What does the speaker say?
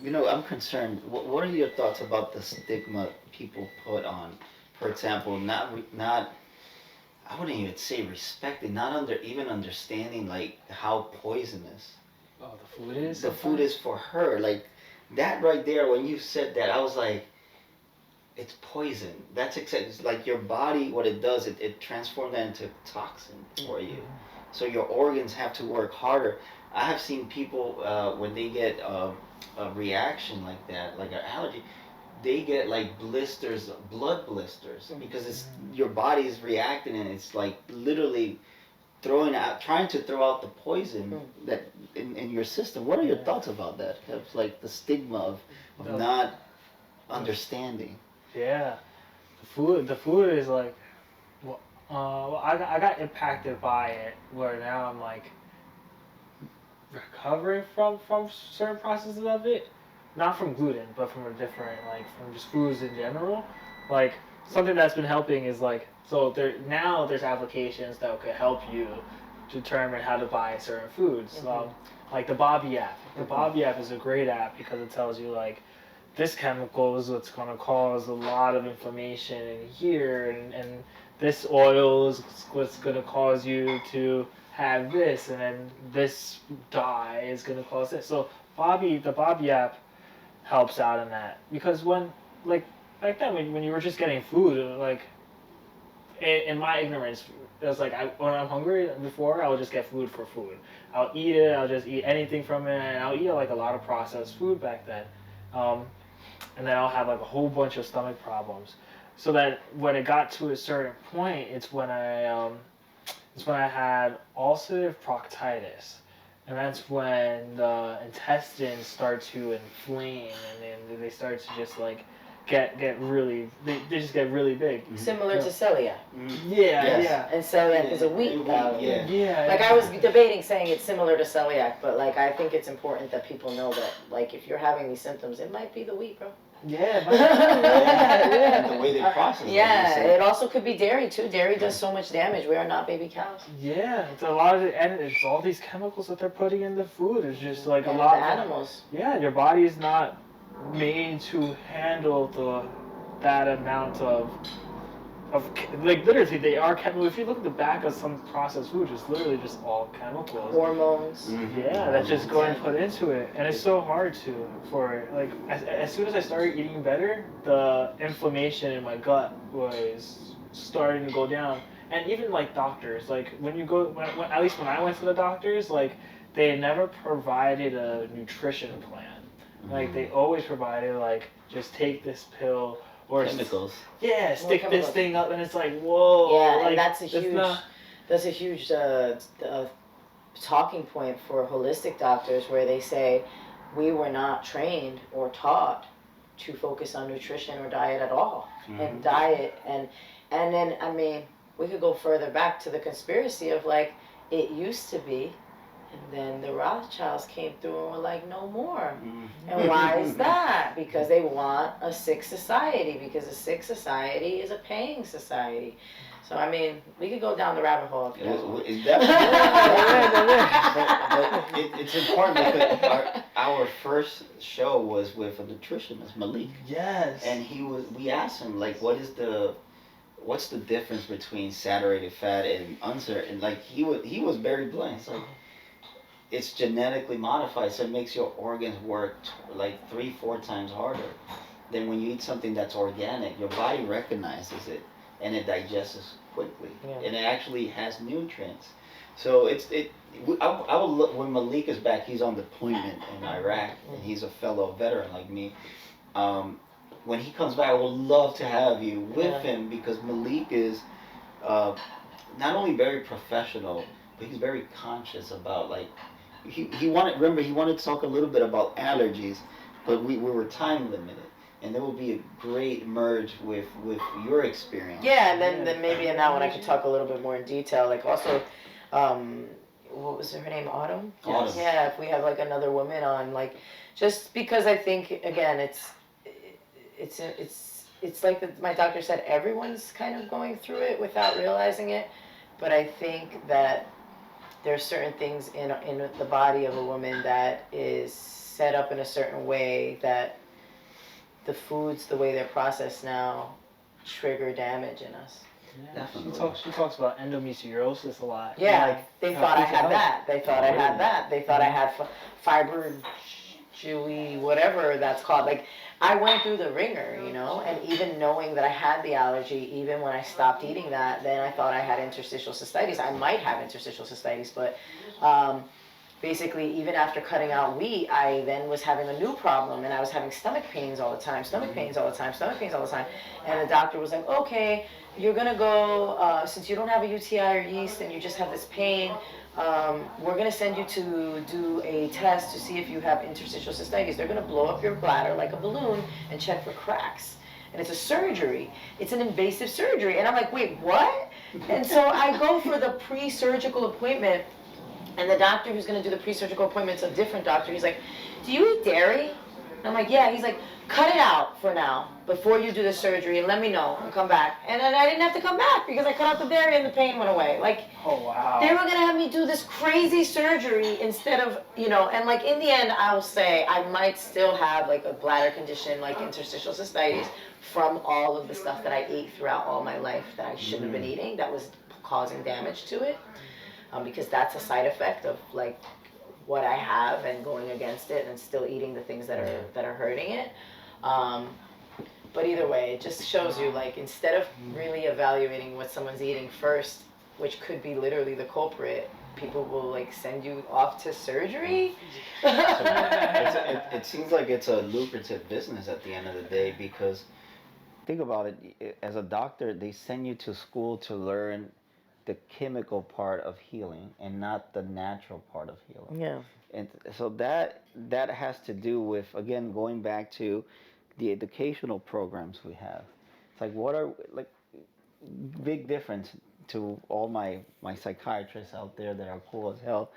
I'm concerned. What are your thoughts about the stigma people put on, for example, not I wouldn't even say respecting, not even understanding like how poisonous Oh, the food is the food sometimes. is for her. Like that right there, when you said that, I was like, it's poison. That's exactly like your body. What it does, it transforms that into toxin for you. Mm-hmm. So your organs have to work harder. I have seen people when they get a reaction like that, like an allergy, they get like blisters, blood blisters, because it's your body is reacting and it's like literally throwing out, trying to throw out the poison that in your system. What are your Yeah. thoughts about that? Of like the stigma of The, not understanding. yeah. The food is like, well, I got impacted by it where now I'm like recovering from certain processes of it, not from gluten, but from a different like from just foods in general. Like something that's been helping is like so there's applications that could help you determine how to buy certain foods. Like the Bobby app. The Bobby app is a great app because it tells you like this chemical is what's going to cause a lot of inflammation in here, and this oil is what's going to cause you to have this, and then this dye is going to cause this. So the Bobby app helps out in that because like back then when you were just getting food, like in my ignorance, it was like when I'm hungry before, I would just get food for food. I'll eat it. I'll just eat anything from it, and I'll eat like a lot of processed food back then. Um, and then I'll have like a whole bunch of stomach problems. So that when it got to a certain point, it's when I had ulcerative proctitis, and that's when the intestines start to inflame, and then they start to just like get really they just get really big. Similar to celiac. Yeah, Yes. yeah. And celiac is a wheat Yeah. Yeah. Like I was debating saying it's similar to celiac, but like I think it's important that people know that like if you're having these symptoms, it might be the wheat, bro. Yeah, And the way they process it. Yeah, it also could be dairy too. Dairy does so much damage. We are not baby cows. yeah. It's a lot of and it's all these chemicals that they're putting in the food. It's just like And a lot the animals. Yeah, your body is not made to handle that amount of like literally they are chemical. If you look at the back of some processed food, it's literally just all chemicals. Hormones. Yeah, that's just going put into it, and it's so hard for like as soon as I started eating better, the inflammation in my gut was starting to go down, and even like doctors, like when you go, at least when I went to the doctors, like they never provided a nutrition plan. Like they always provided like just take this pill or chemicals. Yeah, stick this thing up, and it's like whoa. Yeah, like, and that's a huge talking point for holistic doctors where they say we were not trained or taught to focus on nutrition or diet at all. And diet and then I mean we could go further back to the conspiracy of like it used to be. And then the Rothschilds came through and were like, no more. And why is that? Because they want a sick society, because a sick society is a paying society. So, I mean, we could go down the rabbit hole. It's definitely, but it's important because our first show was with a nutritionist, Malik. Yes. And we asked him, like, what's the difference between saturated fat and unsaturated? And like, he was very blunt. It's like, it's genetically modified, so it makes your organs work like 3-4 times harder than when you eat something that's organic. Your body recognizes it and it digests quickly, and it actually has nutrients. So I will look when Malik is back. He's on deployment in Iraq, and he's a fellow veteran like me. When he comes back, I would love to have you with him because Malik is not only very professional, but he's very conscious about like. He wanted to talk a little bit about allergies, but we were time limited, and there will be a great merge with your experience. Yeah, and then maybe in that one I could talk a little bit more in detail. Like also, what was her name? Autumn. Autumn. Yeah, if we have like another woman on, like, just because I think again it's like my doctor said, everyone's kind of going through it without realizing it, but I think that there's certain things in the body of a woman that is set up in a certain way that the foods, the way they're processed now, trigger damage in us. Yeah, she talks about endometriosis a lot. Yeah, Like, they thought I had that. They thought I had that. They thought I had fiber, chewy, whatever that's called. Like, I went through the ringer, you know, and even knowing that I had the allergy, even when I stopped eating that, then I thought I had interstitial cystitis. I might have interstitial cystitis, but basically, even after cutting out wheat, I then was having a new problem, and I was having stomach pains all the time, and the doctor was like, okay, you're gonna go, since you don't have a UTI or yeast and you just have this pain, we're gonna send you to do a test to see if you have interstitial cystitis. They're gonna blow up your bladder like a balloon and check for cracks. And it's a surgery. It's an invasive surgery. And I'm like, wait, what? And so I go for the pre-surgical appointment, and the doctor who's gonna do the pre-surgical appointment's a different doctor. He's like, do you eat dairy? And I'm like, yeah. He's like, cut it out for now before you do the surgery and let me know and come back. And then I didn't have to come back because I cut out the dairy and the pain went away. Like, oh wow. They were gonna have me do this crazy surgery instead of, you know, and like in the end I will say I might still have like a bladder condition like interstitial cystitis from all of the stuff that I ate throughout all my life that I shouldn't have been eating that was causing damage to it. Because that's a side effect of like what I have and going against it and still eating the things that are hurting it. But either way, it just shows you, like, instead of really evaluating what someone's eating first, which could be literally the culprit, people will like send you off to surgery. It seems like it's a lucrative business at the end of the day, because think about it, as a doctor, they send you to school to learn the chemical part of healing and not the natural part of healing. Yeah. And so that has to do with, again, going back to the educational programs we have. It's like, what are, like, big difference to all my psychiatrists out there that are cool as hell.